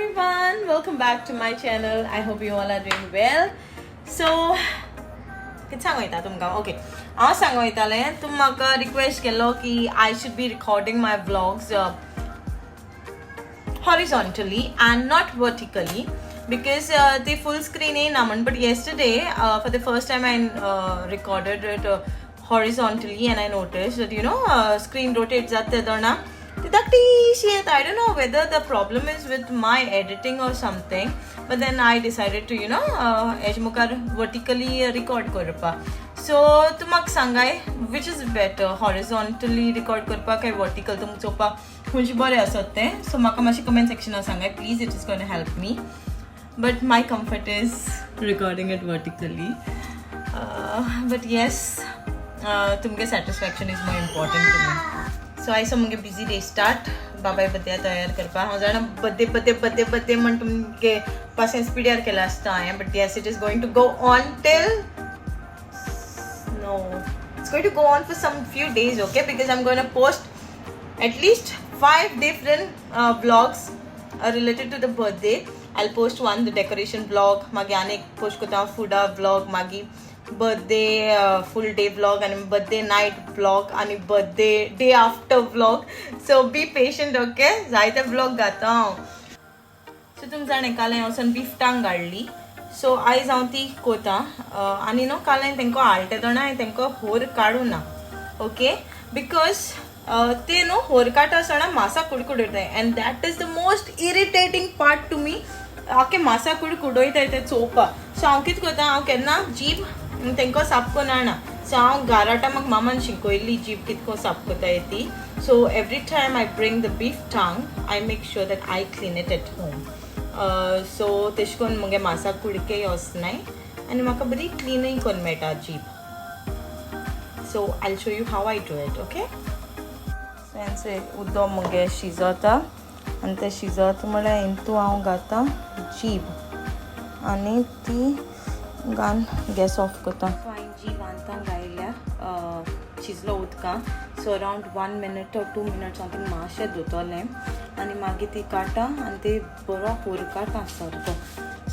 everyone, welcome back to my channel. I hope you all are doing well. So किती सांगोयता तुमकां okay हांव सांगोयतालें तुमी म्हाका रिक्वेस्ट केलो की I should be recording my vlogs horizontally and not vertically because the full screen येना म्हण but yesterday for the first time I recorded it horizontally and I noticed that screen rotates जाता I don't know whether the problem is with my editing or something, but then I decided to vertically record korpa. So tumak sangai which is better, horizontally record korpa kai vertical tum chopa hunji bore asatte. So maka mashi comment section na sangai please, it is going to help me, but my comfort is recording it vertically. But yes, tumge satisfaction is more important to me. So I saw my busy day start. Baba birthday तयार करपा हांव जाणा birthday म्हण तुमगे पासें स्पीडार केला आसता हांवें but yes, it is going to go on till it's going to go on for some few days, okay, because I'm going to post at least 5 different vlogs related to the birthday. I'll post one, the decoration vlog, magi anek post kota food vlog, magi birthday full day vlog and birthday night vlog and birthday day after vlog. So be patient, okay? जायते vlog घाता हांव. So तुम जाणे काल हांव सन beef टांग काडली. So आयज हांव ती कोता आनी काल हांवें तेंको आलते दोना हांवें तेंको होर काडूं ना, ओके, because ते होर काडटा आसतना मासा कुडकुडयताय and that is the most irritating part to me. आखे मासा कुडकुडयताय ते चोवपा. So हांव कितें कोता, हांव केन्ना जीब तेंको साफ कोन्न हाडना. So हांव घराटा म्हाका मामान शिकयल्ली जीब कितको साफ कोता येती. So every time I bring the beef tongue, I make sure that I clean it at home. So तेश कोन मुगे मासा कुडके वचनाय आनी म्हाका बरी क्लीनय कोन्न मेळटा जीब. So I'll show you how I do it, okay? So हेंचे उदो मुगे शिजोता आनी ते शिजोता म्हळ्यार इंतू हांव घाता जीब आनी ती घान गॅस ऑफ कोता. So हांवें जीब आतां घायल्या शिजलो उदकां. So around 1 minute or 2 minutes हांव ती मातशें धुतोलें आनी मागीर ती काटा आनी ते बरो हुरकाट आसता.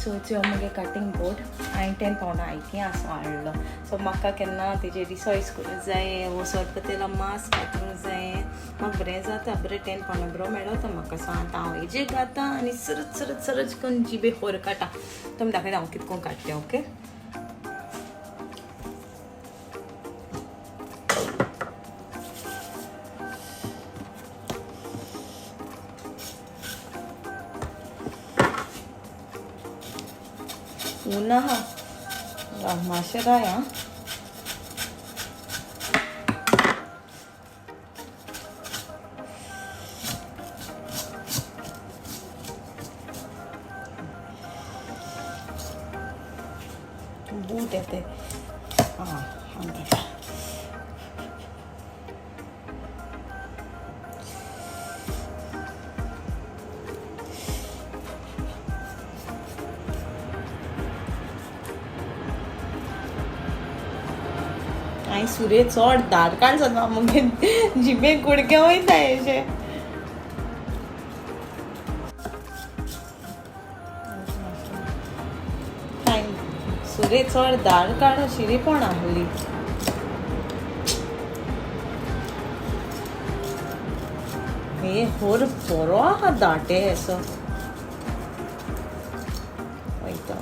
So त्यो मुगे कटिंग बोर्ड हांवें 10 pound आयती आसो हाडलो. So म्हाका केन्ना तेजे रिसॉयस करूं जाय वो सोरपतेला मास कातरूं जाय म्हाका बरें जाता, बरें 10 pound बरो मेळटा म्हाका. सो आतां हांव हेजेर घाता आनी सरच करून जिबे होर काटा. तुमी दाखयता हांव कितको काडटें, okay? Una masih ya. Boot येते. आई सुरे चड दारकाण जाता मुगे जिबे कुडके वयता हेजे. सुरे चड दारकाण अशी पण आहली. हे होर बरो आहा दाटे असो वयता.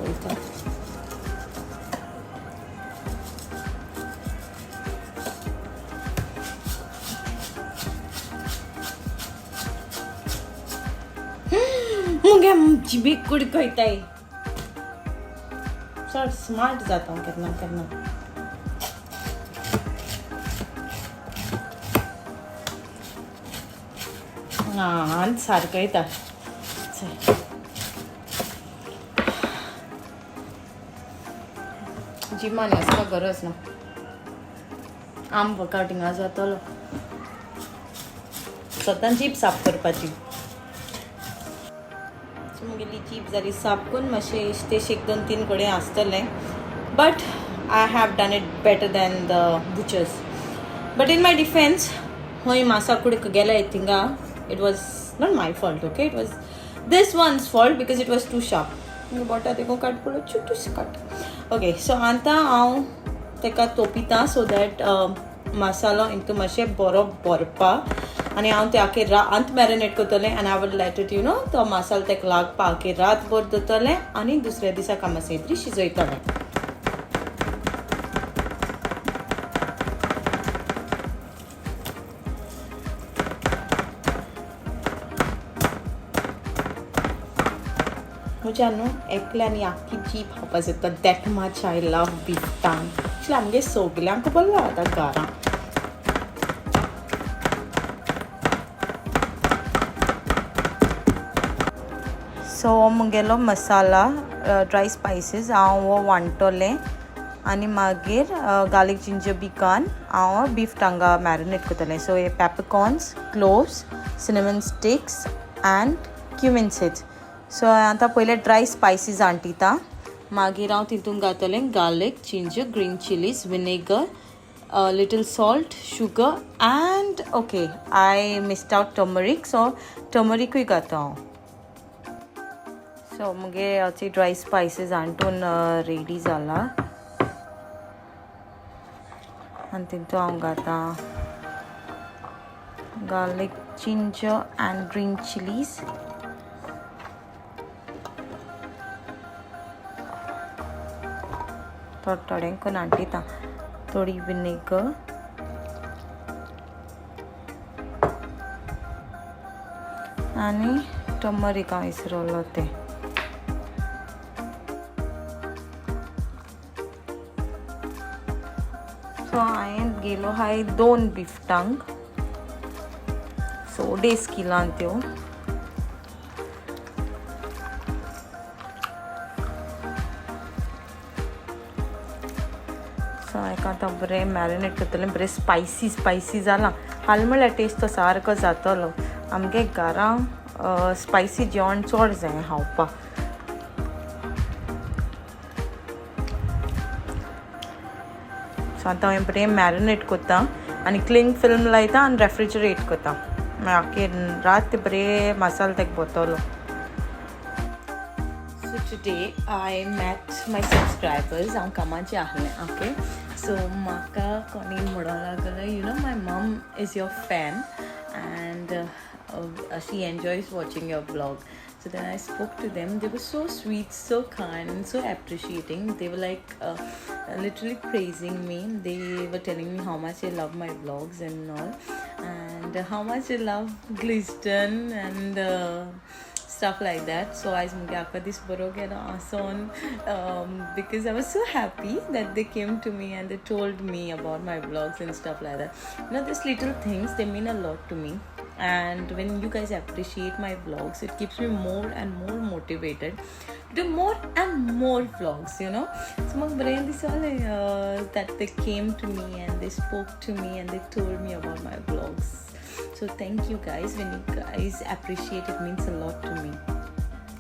मुगे जिबे कुडकयताय. चड स्मार्ट जाता केन्ना. आनी सारको येता. जिमान वचपाक गरज ना. आम वर्कआउटिंगा जातलो. स्वता जीब साफ करपाची. मुगेली जीब जाली साफ करून मातशें इश्तेश 1-2-3 कडेन आसतलें, but I have done it better than the butchers. But in my defense, हय मासा कुडक गेल्या थिंगा, it was not my fault, okay, it was this one's fault because it was too sharp. Bota देखो cut करो छोटू से cut. Okay, so आता हांव तेका तोपिता so that masala into मातशे बरो भरपा आनी हांव ते आखे रात marinate करतलें and I will let it तो मसाला तेका लागपा आखे रात भर दवरतलें आनी दुसऱ्या दिसा कामासेत्री शिजयतलें. म्हज्या न्हू एकल्यानी आख्खी जीप खावपाक जाता that much I love beef टांग. एक्चुअली आमगे सगल्यांक बरो आवडटा घरां. सो मुगेलो मसाला ड्राय स्पायसीस हांव हो वांटतलें आनी मागीर गार्लीक जिंजर बी घालून हांव बीफ टांगा मॅरिनेट करतलें. सो हे peppercorns, cloves, cinnamon sticks and cumin seeds. So आतां पयले ड्राय स्पायसीस हाडटा मागीर हांव तितून घातलें garlic, ginger, green chillies, vinegar, little salt, sugar and okay I missed out turmeric so टर्मरीकूय घाता हांव. सो मुगे हाची ड्राय स्पायसीस हाडून रेडी जाला आनी तितून हांव घाता garlic, ginger and green chillies. थोडें करून हाडटा थोडी विनेगर आनी टर्मरीक हांव विसरलो तें. सो हांवें गेलो हाय 2 बीफ टांग सो 1.5 किलान त्यो. सो हाका आतां बरें मॅरिनेट करतलें बरें स्पायसी जालां. हाल म्हळ्यार टेस्ट तो सारको जातलो. आमगे घरां स्पायसी जेवण चड जाय खावपाक. सो आतां हांवें बरें मॅरिनेट करता आनी क्लिंग फिल्म लायता आनी रेफ्रिजरेट करता मागीर आख्खे रात बरें मसालो तेका बतलो. So today I met my subscribers. हांव कामाचें आहलें ओके. सो म्हाका कोणी म्हणूंक लागलें my mom is your fan and she enjoys watching your vlog. So then I spoke to them. They were so sweet, so kind, and so appreciating. They were like literally praising me. They were telling me how much they love my vlogs and all, and how much they love Glisten and stuff like that. So I was this son because I was so happy that they came to me and they told me about my vlogs and stuff like that. These little things, they mean a lot to me. And when you guys appreciate my vlogs, it keeps me more and more motivated to do more and more vlogs. So my brain this all that they came to me and they spoke to me and they told me about my vlogs. So thank you guys. When you guys appreciate, it means a lot to me.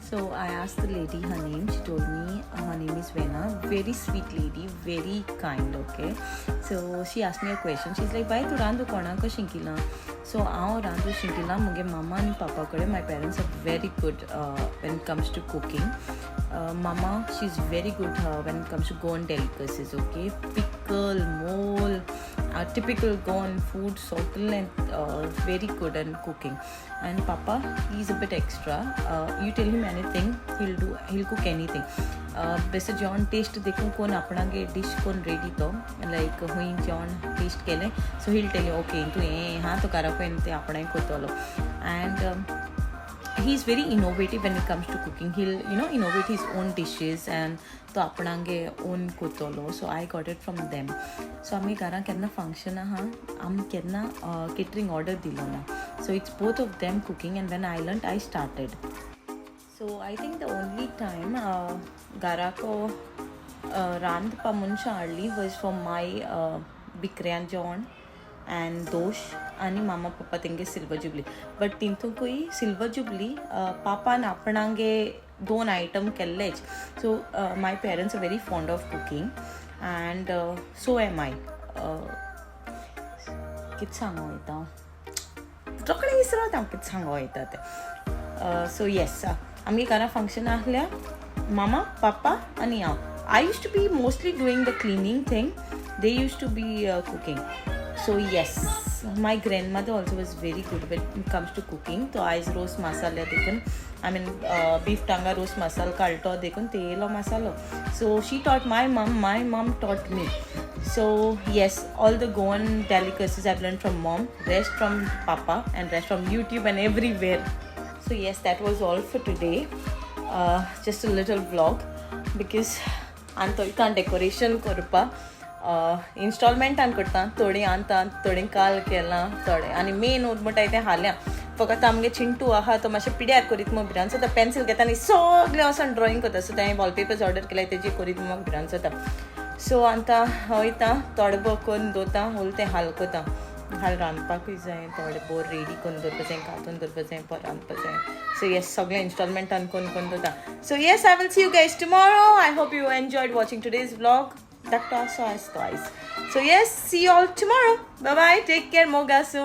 So I asked the lady her name. She told me her name is Vena. Very sweet lady, very kind. Okay. So she asked me a question. She's like, "Why tu randu konaka shinkila?" So I randu shinkila. Muge mama and papa kade. My parents are very good when it comes to cooking. Mama, she's very good when it comes to Goan delicacies. Okay, pickle, mole, typical Goan food, circle and very good at cooking. And Papa, he's a bit extra. You tell him anything, he'll cook anything. वैसे John test देखूं कौन अपना के dish कौन ready तो like हुई John test केले सो he'll tell you okay तो ये हाँ तो करा को इनते अपना ही को तो लो. And he's very innovative when it comes to cooking. He'll innovate his own dishes and तो अपनांगे own कोतोलो. So I got it from them. So आम्ही करा केतना function हाँ आम केतना catering order दिलो ना. So it's both of them cooking and when I learned I started. So I think the only time gara ko rand pa muncha early was for my Bikriyan John and Dosh आणि मामा पप्पा तेंगे silver jubilee. But तिंतू कोई silver jubilee पापा ना आपणांगे 2 item केल्लेच. So my parents are very fond of cooking and so am I. कितें सांगूं वयता रोखडें विसरता हांव कितें सांगूं वयता तें. सो येस आमगे घरा function आहल्या mama papa and yeah, I used to be mostly doing the cleaning thing, they used to be cooking. So yes, my grandmother also was very good when it comes to cooking. So eyes roast masala dekun, I mean beef tanga roast masala kalto dekun telo masala. So she taught my mom taught me. So yes, all the Goan delicacies I've learned from mom, rest from papa and rest from YouTube and everywhere. So yes, that was all for today. Just a little vlog because आंतोयता decoration करपा installment करता थोडी आंता थोडी काल केलां थोडे आनी मेन म्हणटाय तें हाल्या फकत आमगे चिंटू आहा तो मातशें पिड्यार करीत मग भिरान जाता पेन्सिल घेता आनी सगळें वचोन ड्रॉइंग करता सो तें वॉलपेपर्स ऑर्डर केल्याय तेजी करीत मग भिरान जाता सो आतां वयता थोडे बो करून दवरता उलतें हाल करता हाल रांदपाकूय जाय थोडे बोर रेडी करून दवरपा जाय कातून दवरपा जाय पर रांदपा जाय सो येस सगळें इंस्टॉलमेंटान करून दवरता so yes I will see you guys tomorrow I hope you enjoyed watching today's vlog that also as twice. So yes, see you all tomorrow. Bye bye, take care, Mogasu.